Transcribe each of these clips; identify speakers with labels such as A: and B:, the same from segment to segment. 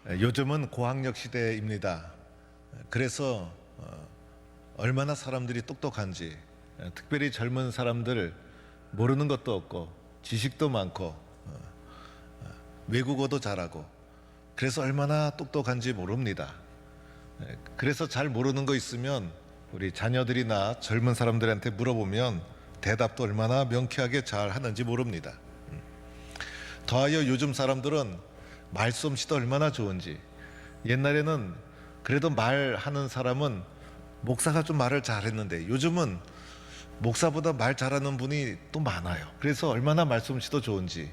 A: 요즘은 고학력 시대입니다. 그래서 얼마나 사람들이 똑똑한지, 특별히 젊은 사람들 모르는 것도 없고 지식도 많고 외국어도 잘하고, 그래서 얼마나 똑똑한지 모릅니다. 그래서 잘 모르는 거 있으면 우리 자녀들이나 젊은 사람들한테 물어보면 대답도 얼마나 명쾌하게 잘 하는지 모릅니다. 더하여 요즘 사람들은 말솜씨도 얼마나 좋은지, 옛날에는 그래도 말하는 사람은 목사가 좀 말을 잘했는데 요즘은 목사보다 말 잘하는 분이 또 많아요. 그래서 얼마나 말솜씨도 좋은지,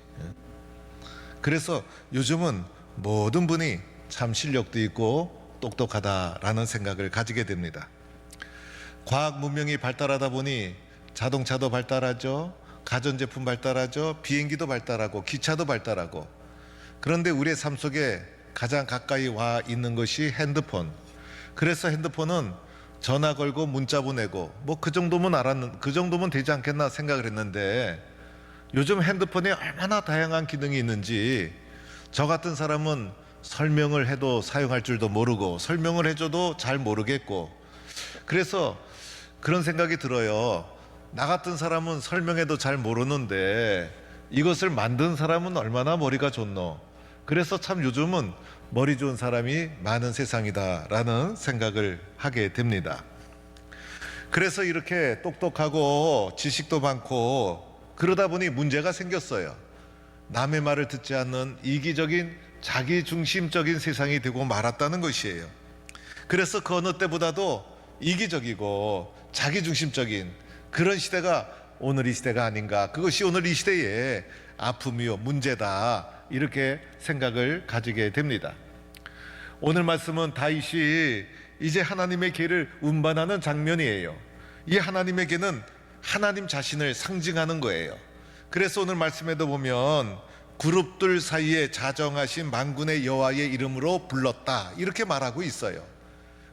A: 그래서 요즘은 모든 분이 참 실력도 있고 똑똑하다라는 생각을 가지게 됩니다. 과학 문명이 발달하다 보니 자동차도 발달하죠, 가전제품 발달하죠, 비행기도 발달하고 기차도 발달하고, 그런데 우리의 삶 속에 가장 가까이 와 있는 것이 핸드폰. 그래서 핸드폰은 전화 걸고 문자 보내고 뭐 그 정도면 되지 않겠나 생각을 했는데, 요즘 핸드폰에 얼마나 다양한 기능이 있는지 저 같은 사람은 설명을 해도 사용할 줄도 모르고 설명을 해줘도 잘 모르겠고, 그래서 그런 생각이 들어요. 나 같은 사람은 설명해도 잘 모르는데 이것을 만든 사람은 얼마나 머리가 좋노. 그래서 참 요즘은 머리 좋은 사람이 많은 세상이다라는 생각을 하게 됩니다. 그래서 이렇게 똑똑하고 지식도 많고 그러다 보니 문제가 생겼어요. 남의 말을 듣지 않는 이기적인 자기중심적인 세상이 되고 말았다는 것이에요. 그래서 그 어느 때보다도 이기적이고 자기중심적인 그런 시대가 오늘 이 시대가 아닌가, 그것이 오늘 이 시대의 아픔이요 문제다, 이렇게 생각을 가지게 됩니다. 오늘 말씀은 다윗이 이제 하나님의 계를 운반하는 장면이에요. 이 하나님의 계는 하나님 자신을 상징하는 거예요. 그래서 오늘 말씀에도 보면 그룹들 사이에 자정하신 만군의 여호와의 이름으로 불렀다, 이렇게 말하고 있어요.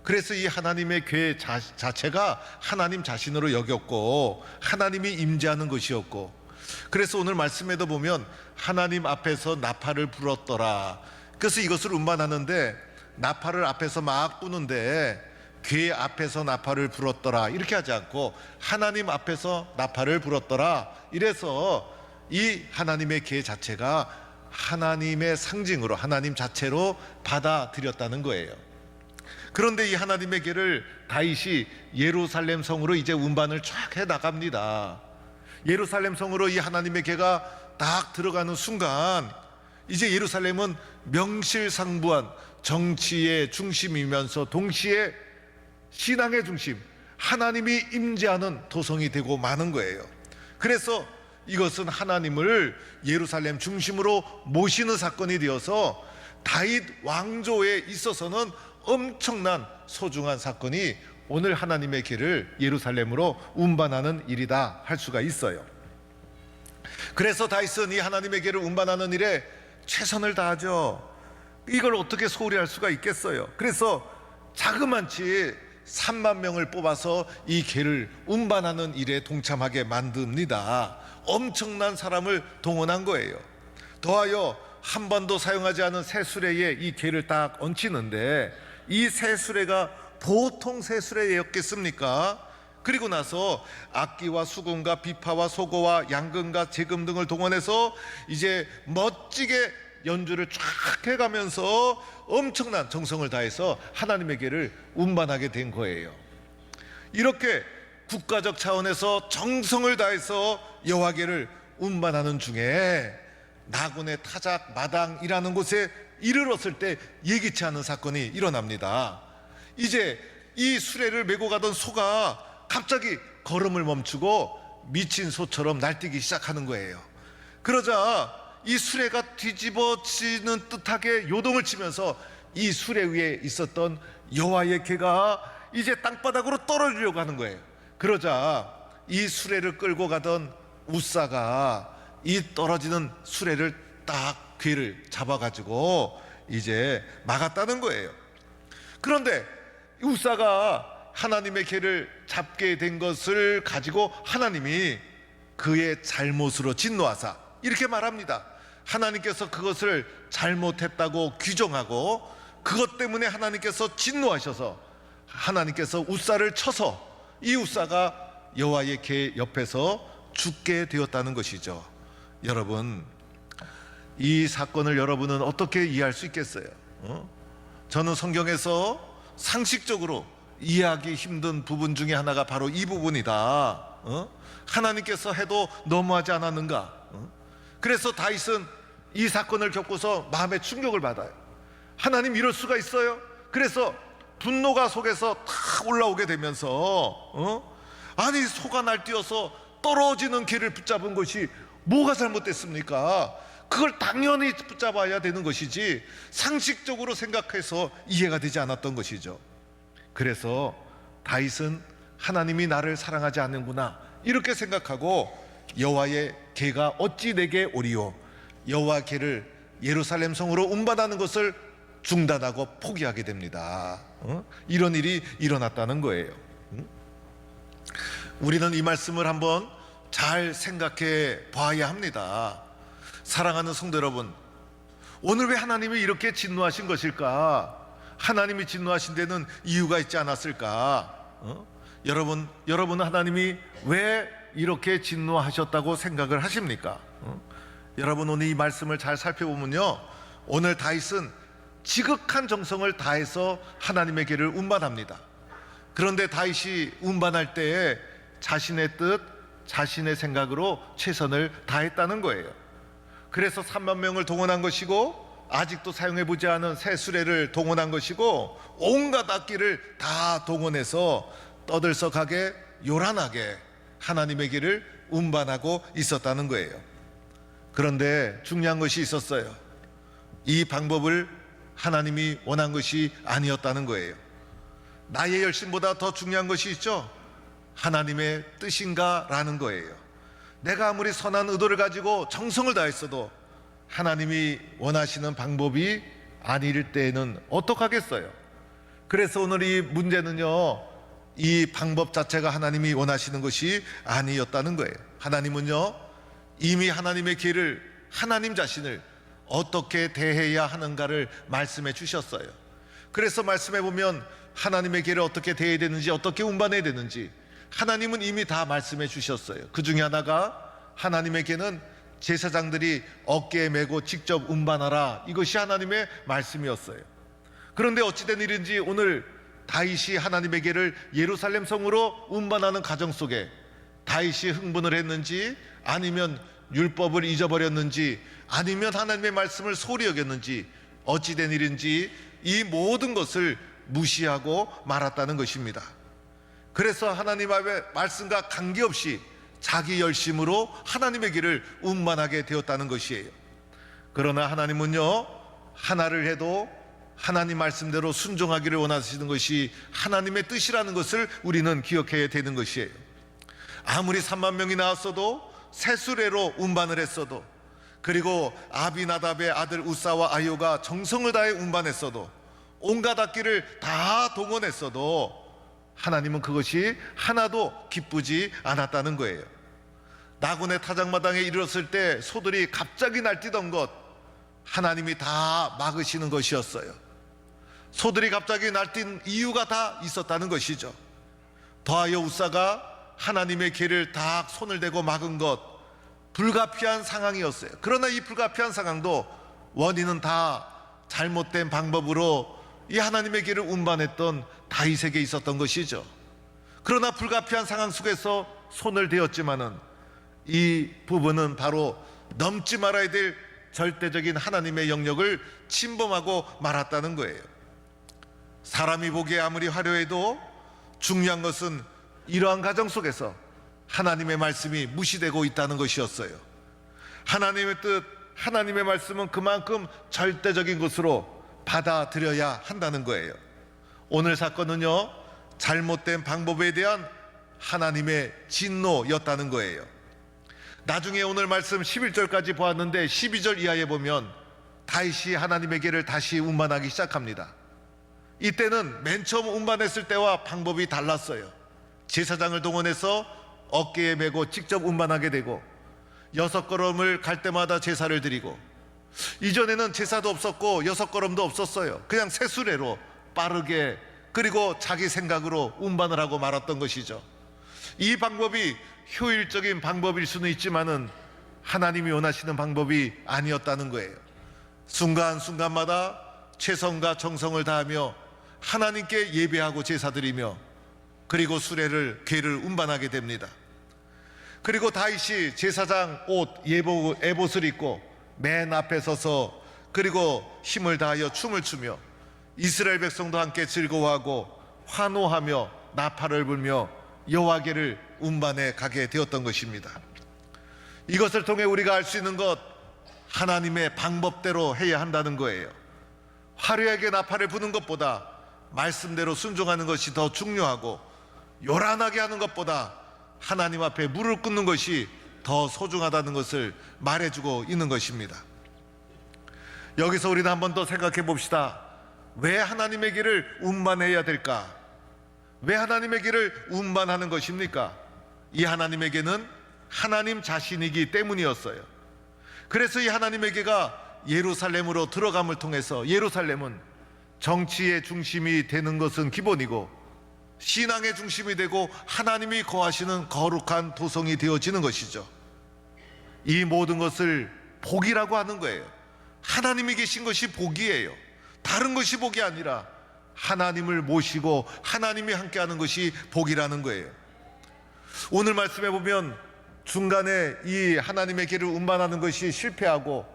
A: 그래서 이 하나님의 궤 자체가 하나님 자신으로 여겼고 하나님이 임재하는 것이었고, 그래서 오늘 말씀에도 보면 하나님 앞에서 나팔을 불었더라. 그래서 이것을 운반하는데 나팔을 앞에서 막 부는데 궤 앞에서 나팔을 불었더라 이렇게 하지 않고 하나님 앞에서 나팔을 불었더라, 이래서 이 하나님의 궤 자체가 하나님의 상징으로 하나님 자체로 받아들였다는 거예요. 그런데 이 하나님의 궤를 다윗이 예루살렘 성으로 이제 운반을 쫙 해 나갑니다. 예루살렘 성으로 이 하나님의 궤가 딱 들어가는 순간 이제 예루살렘은 명실상부한 정치의 중심이면서 동시에 신앙의 중심, 하나님이 임재하는 도성이 되고 마는 거예요. 그래서 이것은 하나님을 예루살렘 중심으로 모시는 사건이 되어서 다윗 왕조에 있어서는 엄청난 소중한 사건이 오늘 하나님의 궤를 예루살렘으로 운반하는 일이다 할 수가 있어요. 그래서 다윗은 이 하나님의 궤를 운반하는 일에 최선을 다하죠. 이걸 어떻게 소홀히 할 수가 있겠어요. 그래서 자그만치 3만 명을 뽑아서 이 궤를 운반하는 일에 동참하게 만듭니다. 엄청난 사람을 동원한 거예요. 더하여 한 번도 사용하지 않은 새 수레에 이 궤를 딱 얹히는데, 이 새 수레가 보통 새 수레였겠습니까? 그리고 나서 악기와 수금과 비파와 소고와 양금과 재금 등을 동원해서 이제 멋지게 연주를 쫙 해가면서 엄청난 정성을 다해서 하나님의 궤를 운반하게 된 거예요. 이렇게 국가적 차원에서 정성을 다해서 여호와궤를 운반하는 중에 나군의 타작 마당이라는 곳에 이르렀을 때 예기치 않은 사건이 일어납니다. 이제 이 수레를 메고 가던 소가 갑자기 걸음을 멈추고 미친 소처럼 날뛰기 시작하는 거예요. 그러자 이 수레가 뒤집어지는 듯하게 요동을 치면서 이 수레 위에 있었던 여호와의 궤가 이제 땅바닥으로 떨어지려고 하는 거예요. 그러자 이 수레를 끌고 가던 우사가 이 떨어지는 수레를 딱 궤를 잡아가지고 이제 막았다는 거예요. 그런데 우사가 하나님의 궤를 잡게 된 것을 가지고 하나님이 그의 잘못으로 진노하사 이렇게 말합니다. 하나님께서 그것을 잘못했다고 규정하고 그것 때문에 하나님께서 진노하셔서 하나님께서 웃사를 쳐서 이 웃사가 여호와의 궤 옆에서 죽게 되었다는 것이죠. 여러분, 이 사건을 여러분은 어떻게 이해할 수 있겠어요? 저는 성경에서 상식적으로 이해하기 힘든 부분 중에 하나가 바로 이 부분이다. 하나님께서 해도 너무하지 않았는가? 그래서 다윗은 이 사건을 겪고서 마음의 충격을 받아요. 하나님 이럴 수가 있어요? 그래서 분노가 속에서 탁 올라오게 되면서 아니 소가 날뛰어서 떨어지는 길을 붙잡은 것이 뭐가 잘못됐습니까? 그걸 당연히 붙잡아야 되는 것이지 상식적으로 생각해서 이해가 되지 않았던 것이죠. 그래서 다윗은 하나님이 나를 사랑하지 않는구나 이렇게 생각하고 여호와의 궤가 어찌 내게 오리요, 여호와 궤를 예루살렘 성으로 운반하는 것을 중단하고 포기하게 됩니다. 이런 일이 일어났다는 거예요. 우리는 이 말씀을 한번 잘 생각해 봐야 합니다. 사랑하는 성도 여러분, 오늘 왜 하나님이 이렇게 진노하신 것일까? 하나님이 진노하신 데는 이유가 있지 않았을까? 여러분은 하나님이 왜 이렇게 진노하셨다고 생각을 하십니까? 여러분, 오늘 이 말씀을 잘 살펴보면요, 오늘 다윗은 지극한 정성을 다해서 하나님의 길을 운반합니다. 그런데 다윗이 운반할 때에 자신의 뜻, 자신의 생각으로 최선을 다했다는 거예요. 그래서 3만 명을 동원한 것이고 아직도 사용해보지 않은 새 수레를 동원한 것이고 온갖 악기를 다 동원해서 떠들썩하게 요란하게 하나님의 길을 운반하고 있었다는 거예요. 그런데 중요한 것이 있었어요. 이 방법을 하나님이 원한 것이 아니었다는 거예요. 나의 열심보다 더 중요한 것이 있죠. 하나님의 뜻인가 라는 거예요. 내가 아무리 선한 의도를 가지고 정성을 다했어도 하나님이 원하시는 방법이 아닐 때에는 어떡하겠어요? 그래서 오늘 이 문제는요, 이 방법 자체가 하나님이 원하시는 것이 아니었다는 거예요. 하나님은요, 이미 하나님의 길을, 하나님 자신을 어떻게 대해야 하는가를 말씀해 주셨어요. 그래서 말씀해 보면 하나님의 길을 어떻게 대해야 되는지, 어떻게 운반해야 되는지 하나님은 이미 다 말씀해 주셨어요. 그 중에 하나가 하나님의 길은 제사장들이 어깨에 메고 직접 운반하라, 이것이 하나님의 말씀이었어요. 그런데 어찌된 일인지 오늘 다윗이 하나님의 길을 예루살렘 성으로 운반하는 과정 속에 다윗이 흥분을 했는지, 아니면 율법을 잊어버렸는지, 아니면 하나님의 말씀을 소홀히 여겼는지, 어찌된 일인지 이 모든 것을 무시하고 말았다는 것입니다. 그래서 하나님의 말씀과 관계없이 자기 열심으로 하나님의 길을 운반하게 되었다는 것이에요. 그러나 하나님은요, 하나를 해도 하나님 말씀대로 순종하기를 원하시는 것이 하나님의 뜻이라는 것을 우리는 기억해야 되는 것이에요. 아무리 3만 명이 나왔어도, 새 수레로 운반을 했어도, 그리고 아비나답의 아들 우사와 아효가 정성을 다해 운반했어도, 온갖 악기를 다 동원했어도 하나님은 그것이 하나도 기쁘지 않았다는 거예요. 나군의 타작마당에 이르렀을 때 소들이 갑자기 날뛰던 것, 하나님이 다 막으시는 것이었어요. 소들이 갑자기 날뛴 이유가 다 있었다는 것이죠. 더하여 우사가 하나님의 길을 다 손을 대고 막은 것, 불가피한 상황이었어요. 그러나 이 불가피한 상황도 원인은 다 잘못된 방법으로 이 하나님의 길을 운반했던 다윗에게 있었던 것이죠. 그러나 불가피한 상황 속에서 손을 대었지만은 이 부분은 바로 넘지 말아야 될 절대적인 하나님의 영역을 침범하고 말았다는 거예요. 사람이 보기에 아무리 화려해도 중요한 것은 이러한 과정 속에서 하나님의 말씀이 무시되고 있다는 것이었어요. 하나님의 뜻, 하나님의 말씀은 그만큼 절대적인 것으로 받아들여야 한다는 거예요. 오늘 사건은요, 잘못된 방법에 대한 하나님의 진노였다는 거예요. 나중에 오늘 말씀 11절까지 보았는데 12절 이하에 보면 다윗이 하나님의 길을 다시 운반하기 시작합니다. 이때는 맨 처음 운반했을 때와 방법이 달랐어요. 제사장을 동원해서 어깨에 메고 직접 운반하게 되고 6걸음을 갈 때마다 제사를 드리고 이전에는 제사도 없었고 여섯 걸음도 없었어요. 그냥 새수레로 빠르게, 그리고 자기 생각으로 운반을 하고 말았던 것이죠. 이 방법이 효율적인 방법일 수는 있지만은 하나님이 원하시는 방법이 아니었다는 거예요. 순간순간마다 최선과 정성을 다하며 하나님께 예배하고 제사드리며, 그리고 수레를 궤를 운반하게 됩니다. 그리고 다윗이 제사장 옷 에봇을 입고 맨 앞에 서서, 그리고 힘을 다하여 춤을 추며 이스라엘 백성도 함께 즐거워하고 환호하며 나팔을 불며 여호와께를 운반해 가게 되었던 것입니다. 이것을 통해 우리가 알 수 있는 것, 하나님의 방법대로 해야 한다는 거예요. 화려하게 나팔을 부는 것보다 말씀대로 순종하는 것이 더 중요하고, 요란하게 하는 것보다 하나님 앞에 무릎 꿇는 것이 더 소중하다는 것을 말해주고 있는 것입니다. 여기서 우리는 한 번 더 생각해 봅시다. 왜 하나님의 길을 운반해야 될까? 왜 하나님의 길을 운반하는 것입니까? 이 하나님에게는 하나님 자신이기 때문이었어요. 그래서 이 하나님에게가 예루살렘으로 들어감을 통해서, 예루살렘은 정치의 중심이 되는 것은 기본이고 신앙의 중심이 되고 하나님이 거하시는 거룩한 도성이 되어지는 것이죠. 이 모든 것을 복이라고 하는 거예요. 하나님이 계신 것이 복이에요. 다른 것이 복이 아니라 하나님을 모시고 하나님이 함께하는 것이 복이라는 거예요. 오늘 말씀해 보면 중간에 이 하나님의 길을 운반하는 것이 실패하고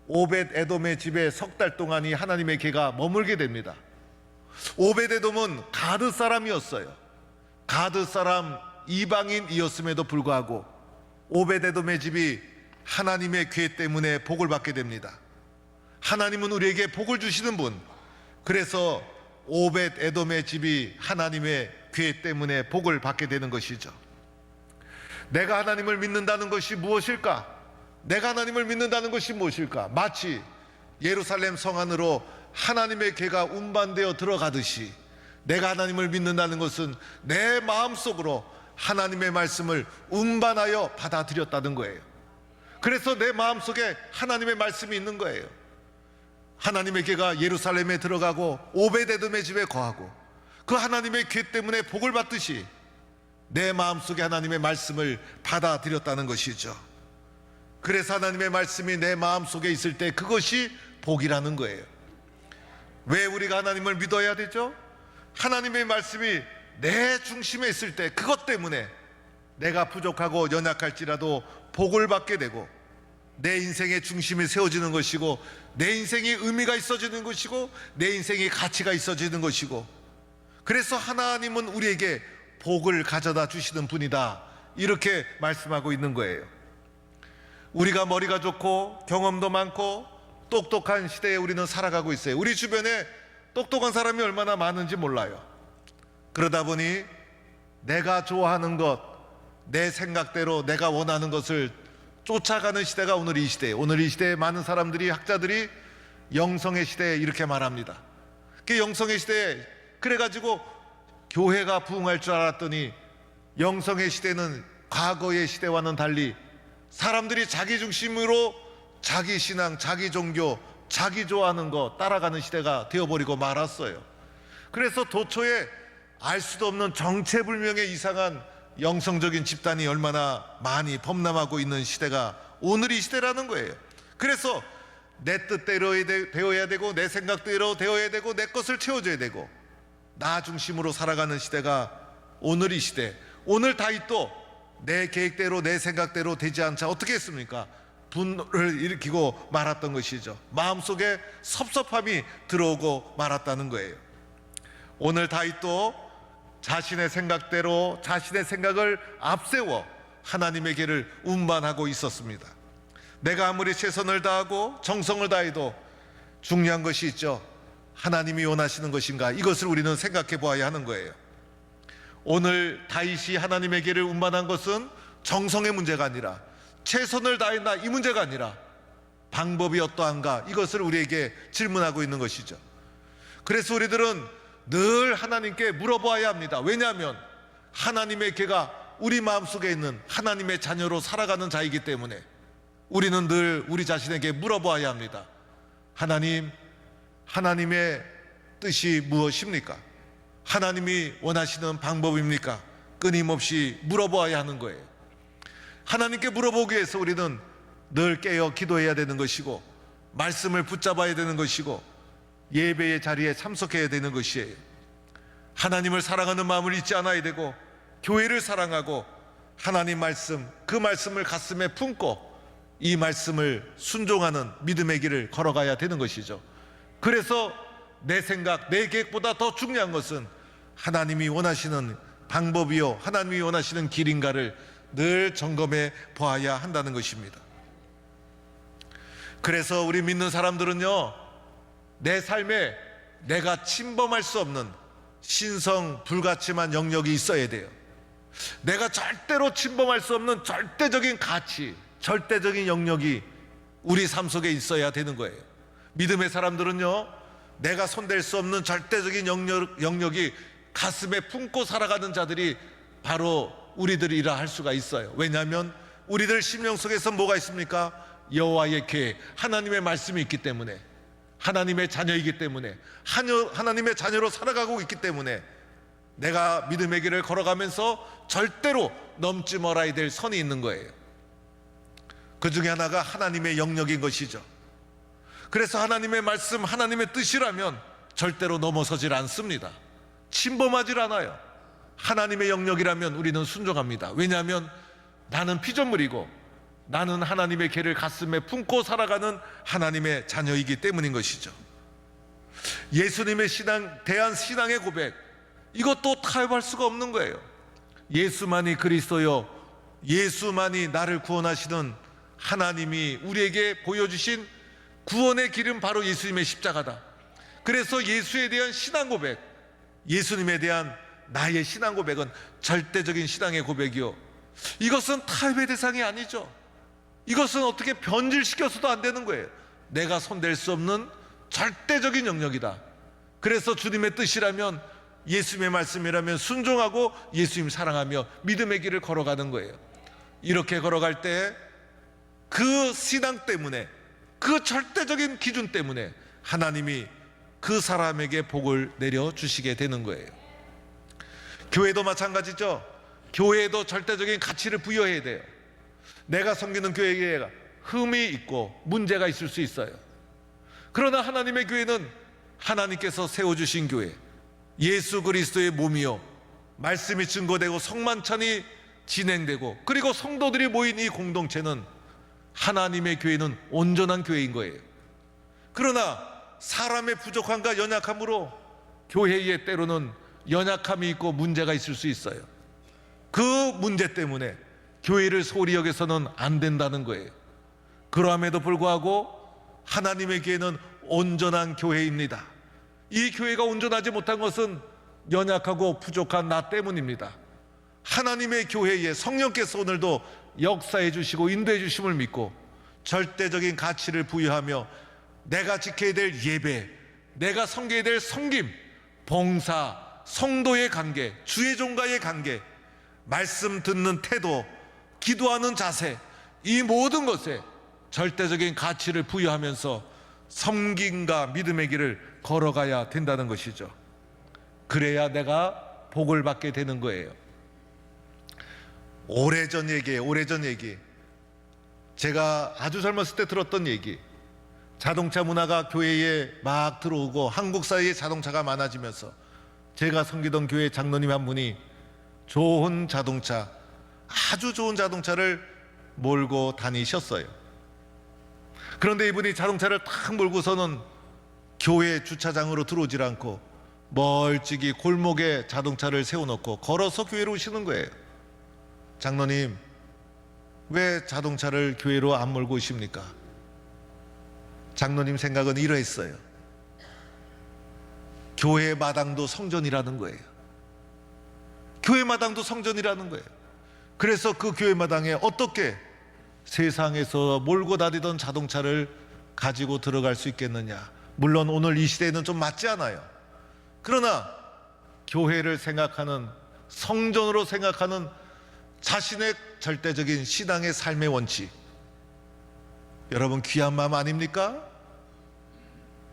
A: 오벳 에돔의 집에 석 달 동안 이 하나님의 개가 머물게 됩니다. 오벳 에돔은 가드 사람이었어요. 가드 사람 이방인이었음에도 불구하고 오벳 에돔의 집이 하나님의 궤 때문에 복을 받게 됩니다. 하나님은 우리에게 복을 주시는 분, 그래서 오벳 에돔의 집이 하나님의 궤 때문에 복을 받게 되는 것이죠. 내가 하나님을 믿는다는 것이 무엇일까? 내가 하나님을 믿는다는 것이 무엇일까? 마치 예루살렘 성 안으로 하나님의 궤가 운반되어 들어가듯이, 내가 하나님을 믿는다는 것은 내 마음속으로 하나님의 말씀을 운반하여 받아들였다는 거예요. 그래서 내 마음속에 하나님의 말씀이 있는 거예요. 하나님의 궤가 예루살렘에 들어가고 오벳에돔의 집에 거하고, 그 하나님의 궤 때문에 복을 받듯이 내 마음속에 하나님의 말씀을 받아들였다는 것이죠. 그래서 하나님의 말씀이 내 마음속에 있을 때 그것이 복이라는 거예요. 왜 우리가 하나님을 믿어야 되죠? 하나님의 말씀이 내 중심에 있을 때 그것 때문에 내가 부족하고 연약할지라도 복을 받게 되고, 내 인생의 중심이 세워지는 것이고, 내 인생이 의미가 있어지는 것이고, 내 인생이 가치가 있어지는 것이고, 그래서 하나님은 우리에게 복을 가져다 주시는 분이다, 이렇게 말씀하고 있는 거예요. 우리가 머리가 좋고 경험도 많고 똑똑한 시대에 우리는 살아가고 있어요. 우리 주변에 똑똑한 사람이 얼마나 많은지 몰라요. 그러다 보니 내가 좋아하는 것, 내 생각대로 내가 원하는 것을 쫓아가는 시대가 오늘 이 시대예요. 오늘 이 시대에 많은 사람들이, 학자들이 영성의 시대에 이렇게 말합니다. 그 영성의 시대에, 그래가지고 교회가 부흥할 줄 알았더니 영성의 시대는 과거의 시대와는 달리 사람들이 자기 중심으로 자기 신앙, 자기 종교, 자기 좋아하는 거 따라가는 시대가 되어버리고 말았어요. 그래서 도처에 알 수도 없는 정체불명의 이상한 영성적인 집단이 얼마나 많이 범람하고 있는 시대가 오늘 이 시대라는 거예요. 그래서 내 뜻대로 되어야 되고, 내 생각대로 되어야 되고, 내 것을 채워줘야 되고, 나 중심으로 살아가는 시대가 오늘 이 시대. 오늘 다윗도 내 계획대로 내 생각대로 되지 않자 어떻게 했습니까? 분노를 일으키고 말았던 것이죠. 마음속에 섭섭함이 들어오고 말았다는 거예요. 오늘 다윗도 자신의 생각대로, 자신의 생각을 앞세워 하나님의 길을 운반하고 있었습니다. 내가 아무리 최선을 다하고 정성을 다해도 중요한 것이 있죠. 하나님이 원하시는 것인가? 이것을 우리는 생각해 보아야 하는 거예요. 오늘 다윗이 하나님의 길을 운반한 것은 정성의 문제가 아니라, 최선을 다했나 이 문제가 아니라, 방법이 어떠한가, 이것을 우리에게 질문하고 있는 것이죠. 그래서 우리들은 늘 하나님께 물어보아야 합니다. 왜냐하면 하나님의 궤가 우리 마음속에 있는 하나님의 자녀로 살아가는 자이기 때문에, 우리는 늘 우리 자신에게 물어보아야 합니다. 하나님, 하나님의 뜻이 무엇입니까? 하나님이 원하시는 방법입니까? 끊임없이 물어보아야 하는 거예요. 하나님께 물어보기 위해서 우리는 늘 깨어 기도해야 되는 것이고, 말씀을 붙잡아야 되는 것이고, 예배의 자리에 참석해야 되는 것이에요. 하나님을 사랑하는 마음을 잊지 않아야 되고, 교회를 사랑하고, 하나님 말씀, 그 말씀을 가슴에 품고 이 말씀을 순종하는 믿음의 길을 걸어가야 되는 것이죠. 그래서 내 생각, 내 계획보다 더 중요한 것은 하나님이 원하시는 방법이요, 하나님이 원하시는 길인가를 늘 점검해 보아야 한다는 것입니다. 그래서 우리 믿는 사람들은요, 내 삶에 내가 침범할 수 없는 신성 불가침한 영역이 있어야 돼요. 내가 절대로 침범할 수 없는 절대적인 가치, 절대적인 영역이 우리 삶 속에 있어야 되는 거예요. 믿음의 사람들은요, 내가 손댈 수 없는 절대적인 영역이 가슴에 품고 살아가는 자들이 바로 우리들이라 할 수가 있어요. 왜냐하면 우리들 심령 속에서 뭐가 있습니까? 여호와의 계획, 하나님의 말씀이 있기 때문에, 하나님의 자녀이기 때문에, 하나님의 자녀로 살아가고 있기 때문에 내가 믿음의 길을 걸어가면서 절대로 넘지 말아야 될 선이 있는 거예요. 그 중에 하나가 하나님의 영역인 것이죠. 그래서 하나님의 말씀, 하나님의 뜻이라면 절대로 넘어서질 않습니다. 침범하질 않아요. 하나님의 영역이라면 우리는 순종합니다. 왜냐하면 나는 피조물이고 나는 하나님의 계를 가슴에 품고 살아가는 하나님의 자녀이기 때문인 것이죠. 예수님의 대한 신앙의 고백, 이것도 타협할 수가 없는 거예요. 예수만이 그리스도요, 예수만이 나를 구원하시는 하나님이 우리에게 보여주신 구원의 길은 바로 예수님의 십자가다. 그래서 예수에 대한 신앙 고백, 예수님에 대한 나의 신앙 고백은 절대적인 신앙의 고백이요, 이것은 타협의 대상이 아니죠. 이것은 어떻게 변질시켜서도 안 되는 거예요. 내가 손댈 수 없는 절대적인 영역이다. 그래서 주님의 뜻이라면, 예수님의 말씀이라면 순종하고 예수님 사랑하며 믿음의 길을 걸어가는 거예요. 이렇게 걸어갈 때 그 신앙 때문에, 그 절대적인 기준 때문에 하나님이 그 사람에게 복을 내려주시게 되는 거예요. 교회도 마찬가지죠. 교회에도 절대적인 가치를 부여해야 돼요. 내가 섬기는 교회에 흠이 있고 문제가 있을 수 있어요. 그러나 하나님의 교회는 하나님께서 세워주신 교회, 예수 그리스도의 몸이요, 말씀이 증거되고 성만찬이 진행되고, 그리고 성도들이 모인 이 공동체는, 하나님의 교회는 온전한 교회인 거예요. 그러나 사람의 부족함과 연약함으로 교회에 때로는 연약함이 있고 문제가 있을 수 있어요. 그 문제 때문에 교회를 소홀히 여겨서는 안 된다는 거예요. 그럼에도 불구하고 하나님의 교회는 온전한 교회입니다. 이 교회가 온전하지 못한 것은 연약하고 부족한 나 때문입니다. 하나님의 교회에 성령께서 오늘도 역사해 주시고 인도해 주심을 믿고 절대적인 가치를 부여하며 내가 지켜야 될 예배, 내가 섬겨야 될 섬김, 봉사, 성도의 관계, 주의 종과의 관계, 말씀 듣는 태도, 기도하는 자세, 이 모든 것에 절대적인 가치를 부여하면서 섬김과 믿음의 길을 걸어가야 된다는 것이죠. 그래야 내가 복을 받게 되는 거예요. 오래전 얘기. 제가 아주 젊었을 때 들었던 얘기. 자동차 문화가 교회에 막 들어오고 한국 사회에 자동차가 많아지면서 제가 섬기던 교회 장로님 한 분이 좋은 자동차, 아주 좋은 자동차를 몰고 다니셨어요. 그런데 이분이 자동차를 탁 몰고서는 교회 주차장으로 들어오질 않고 멀찍이 골목에 자동차를 세워놓고 걸어서 교회로 오시는 거예요. 장로님, 왜 자동차를 교회로 안 몰고 오십니까? 장로님 생각은 이러했어요. 교회 마당도 성전이라는 거예요. 교회 마당도 성전이라는 거예요. 그래서 그 교회 마당에 어떻게 세상에서 몰고 다니던 자동차를 가지고 들어갈 수 있겠느냐. 물론 오늘 이 시대에는 좀 맞지 않아요. 그러나 교회를 생각하는, 성전으로 생각하는 자신의 절대적인 신앙의 삶의 원칙, 여러분, 귀한 마음 아닙니까?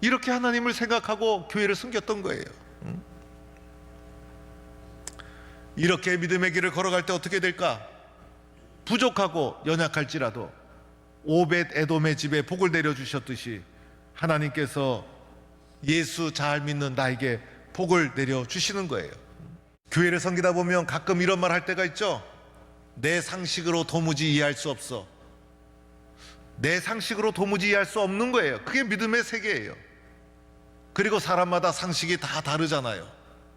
A: 이렇게 하나님을 생각하고 교회를 섬겼던 거예요. 이렇게 믿음의 길을 걸어갈 때 어떻게 될까? 부족하고 연약할지라도 오벳 에돔의 집에 복을 내려주셨듯이 하나님께서 예수 잘 믿는 나에게 복을 내려주시는 거예요. 교회를 섬기다 보면 가끔 이런 말 할 때가 있죠. 내 상식으로 도무지 이해할 수 없어. 내 상식으로 도무지 이해할 수 없는 거예요. 그게 믿음의 세계예요. 그리고 사람마다 상식이 다 다르잖아요.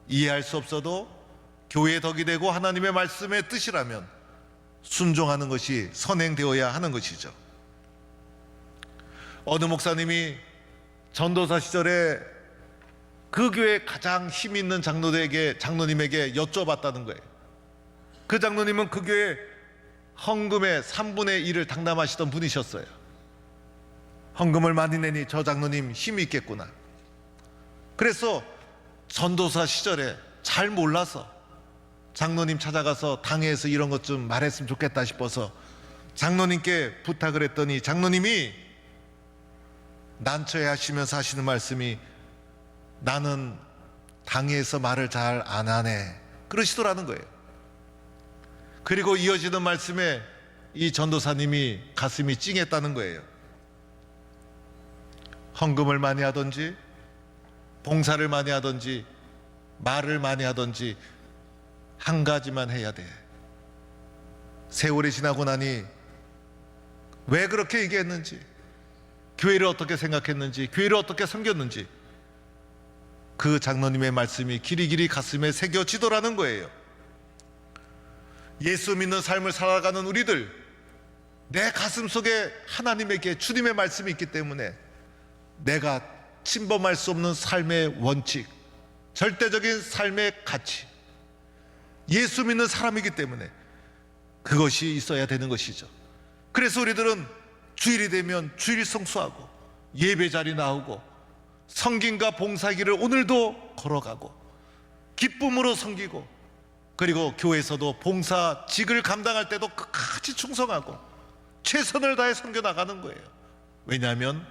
A: 이해할 수 없어도 교회의 덕이 되고 하나님의 말씀의 뜻이라면 순종하는 것이 선행되어야 하는 것이죠. 어느 목사님이 전도사 시절에 그 교회에 가장 힘 있는 장로님에게 여쭤봤다는 거예요. 그 장로님은 그 교회 헌금의 3분의 1을 담당하시던 분이셨어요. 헌금을 많이 내니 저 장로님 힘이 있겠구나. 그래서 전도사 시절에 잘 몰라서 장로님 찾아가서 당회에서 이런 것 좀 말했으면 좋겠다 싶어서 장로님께 부탁을 했더니 장로님이 난처해 하시면서 하시는 말씀이 나는 당회에서 말을 잘 안 하네 그러시더라는 거예요. 그리고 이어지는 말씀에 이 전도사님이 가슴이 찡했다는 거예요. 헌금을 많이 하든지 봉사를 많이 하든지 말을 많이 하든지 한 가지만 해야 돼. 세월이 지나고 나니 왜 그렇게 얘기했는지, 교회를 어떻게 생각했는지, 교회를 어떻게 섬겼는지 그 장로님의 말씀이 길이길이 가슴에 새겨지더라는 거예요. 예수 믿는 삶을 살아가는 우리들, 내 가슴 속에 하나님에게 주님의 말씀이 있기 때문에 내가 침범할 수 없는 삶의 원칙, 절대적인 삶의 가치, 예수 믿는 사람이기 때문에 그것이 있어야 되는 것이죠. 그래서 우리들은 주일이 되면 주일 성수하고 예배 자리 나오고 성김과 봉사기를 오늘도 걸어가고 기쁨으로 섬기고, 그리고 교회에서도 봉사직을 감당할 때도 끝까지 충성하고 최선을 다해 섬겨 나가는 거예요. 왜냐하면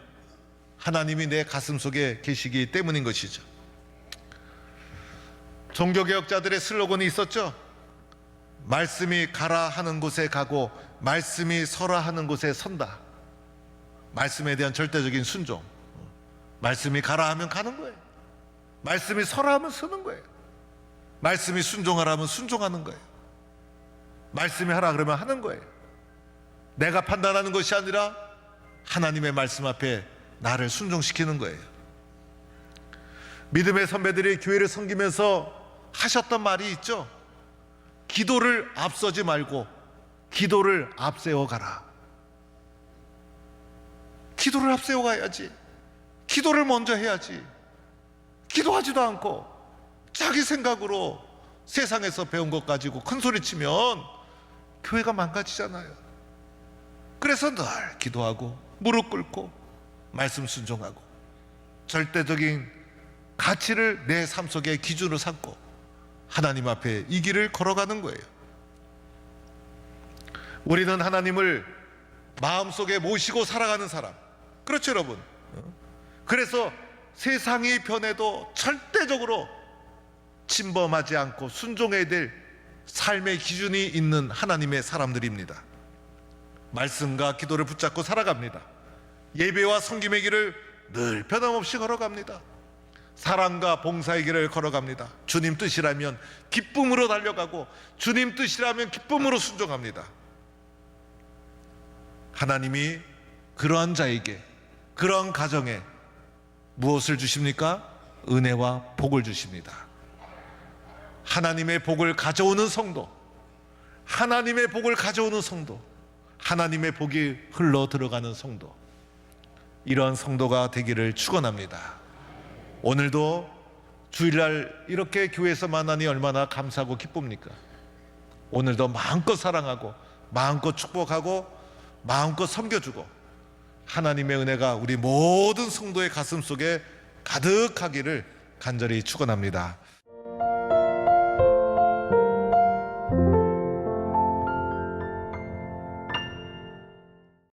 A: 하나님이 내 가슴 속에 계시기 때문인 것이죠. 종교개혁자들의 슬로건이 있었죠. 말씀이 가라 하는 곳에 가고 말씀이 서라 하는 곳에 선다. 말씀에 대한 절대적인 순종. 말씀이 가라 하면 가는 거예요. 말씀이 서라 하면 서는 거예요. 말씀이 순종하라 하면 순종하는 거예요. 말씀이 하라 그러면 하는 거예요. 내가 판단하는 것이 아니라 하나님의 말씀 앞에 나를 순종시키는 거예요. 믿음의 선배들이 교회를 섬기면서 하셨던 말이 있죠. 기도를 앞서지 말고 기도를 앞세워 가라. 기도를 앞세워 가야지. 기도를 먼저 해야지. 기도하지도 않고 자기 생각으로 세상에서 배운 것 가지고 큰 소리 치면 교회가 망가지잖아요. 그래서 늘 기도하고 무릎 꿇고 말씀 순종하고 절대적인 가치를 내 삶 속의 기준으로 삼고 하나님 앞에 이 길을 걸어가는 거예요. 우리는 하나님을 마음속에 모시고 살아가는 사람, 그렇죠 여러분? 그래서 세상이 변해도 절대적으로 침범하지 않고 순종해야 될 삶의 기준이 있는 하나님의 사람들입니다. 말씀과 기도를 붙잡고 살아갑니다. 예배와 섬김의 길을 늘 변함없이 걸어갑니다. 사랑과 봉사의 길을 걸어갑니다. 주님 뜻이라면 기쁨으로 달려가고 주님 뜻이라면 기쁨으로 순종합니다. 하나님이 그러한 자에게, 그러한 가정에 무엇을 주십니까? 은혜와 복을 주십니다. 하나님의 복을 가져오는 성도, 하나님의 복을 가져오는 성도, 하나님의 복이 흘러 들어가는 성도, 이러한 성도가 되기를 축원합니다. 오늘도 주일날 이렇게 교회에서 만나니 얼마나 감사하고 기쁩니까? 오늘도 마음껏 사랑하고 마음껏 축복하고 마음껏 섬겨주고 하나님의 은혜가 우리 모든 성도의 가슴 속에 가득하기를 간절히 축원합니다.